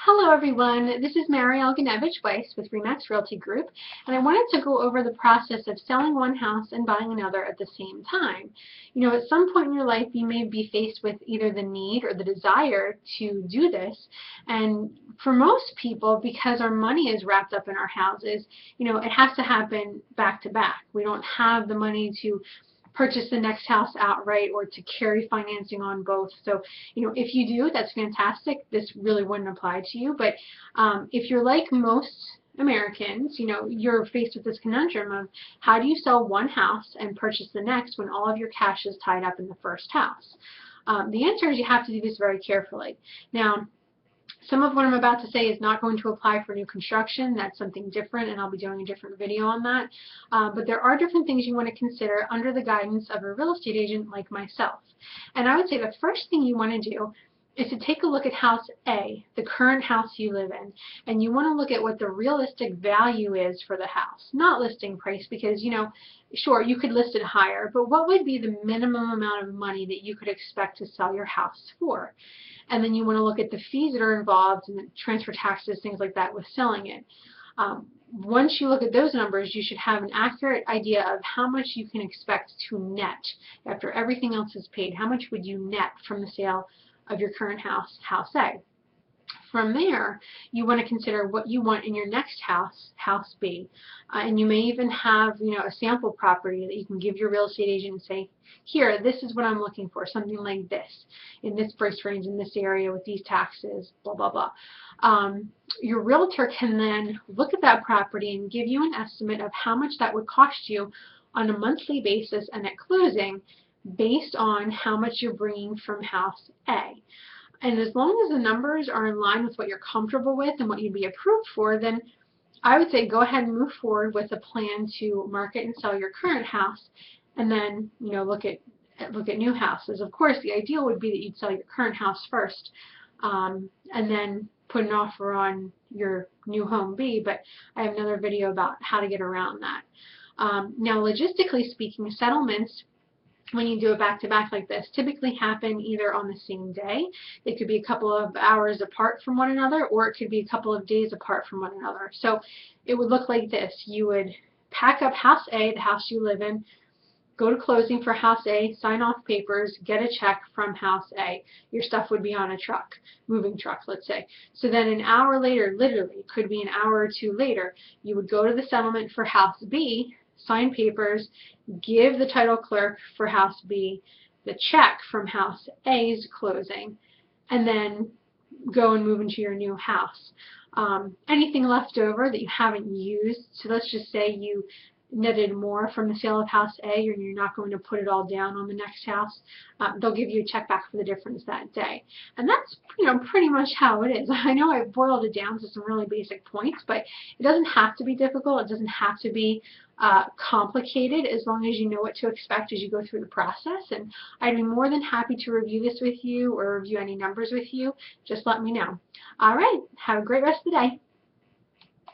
Hello everyone, this is Mariel Weiss with Remax Realty Group, and I wanted to go over the process of selling one house and buying another at the same time. You know, at some point in your life you may be faced with either the need or the desire to do this, and for most people, because our money is wrapped up in our houses, you know, it has to happen back to back. We don't have the money to purchase the next house outright or to carry financing on both. So, you know, if you do, that's fantastic. This really wouldn't apply to you. But if you're like most Americans, you know, you're faced with this conundrum of how do you sell one house and purchase the next when all of your cash is tied up in the first house? The answer is you have to do this very carefully. Now, some of what I'm about to say is not going to apply for new construction. That's something different, and I'll be doing a different video on that. But there are different things you want to consider under the guidance of a real estate agent like myself. And I would say the first thing you want to do is to take a look at house A, the current house you live in, and you want to look at what the realistic value is for the house, not listing price, because, you know, sure, you could list it higher, but what would be the minimum amount of money that you could expect to sell your house for? And then you want to look at the fees that are involved and the transfer taxes, things like that with selling it. Once you look at those numbers, you should have an accurate idea of how much you can expect to net after everything else is paid. How much would you net from the sale of your current house, house A? From there, you want to consider what you want in your next house, house B. And you may even have, you know, a sample property that you can give your real estate agent and say, here, this is what I'm looking for, something like this, in this price range, in this area, with these taxes, blah, blah, blah. Your realtor can then look at that property and give you an estimate of how much that would cost you on a monthly basis and at closing based on how much you're bringing from house A. And as long as the numbers are in line with what you're comfortable with and what you'd be approved for, then I would say go ahead and move forward with a plan to market and sell your current house, and then, you know, look at new houses. Of course, the ideal would be that you'd sell your current house first, and then put an offer on your new home B. But I have another video about how to get around that. Now, logistically speaking, settlements, when you do it back-to-back like this, typically happen either on the same day. They could be a couple of hours apart from one another, or it could be a couple of days apart from one another. So it would look like this. You would pack up house A, the house you live in, go to closing for house A, sign off papers, get a check from house A. Your stuff would be on a truck, moving truck, let's say. So then an hour later, literally, it could be an hour or two later, you would go to the settlement for house B, sign papers, give the title clerk for house B the check from house A's closing, and then go and move into your new house. Anything left over that you haven't used, so let's just say you netted more from the sale of house A, and you're not going to put it all down on the next house, they'll give you a check back for the difference that day. And that's, you know, pretty much how it is. I know I've boiled it down to some really basic points, but it doesn't have to be difficult. It doesn't have to be complicated, as long as you know what to expect as you go through the process. And I'd be more than happy to review this with you or review any numbers with you. Just let me know. All right, have a great rest of the day.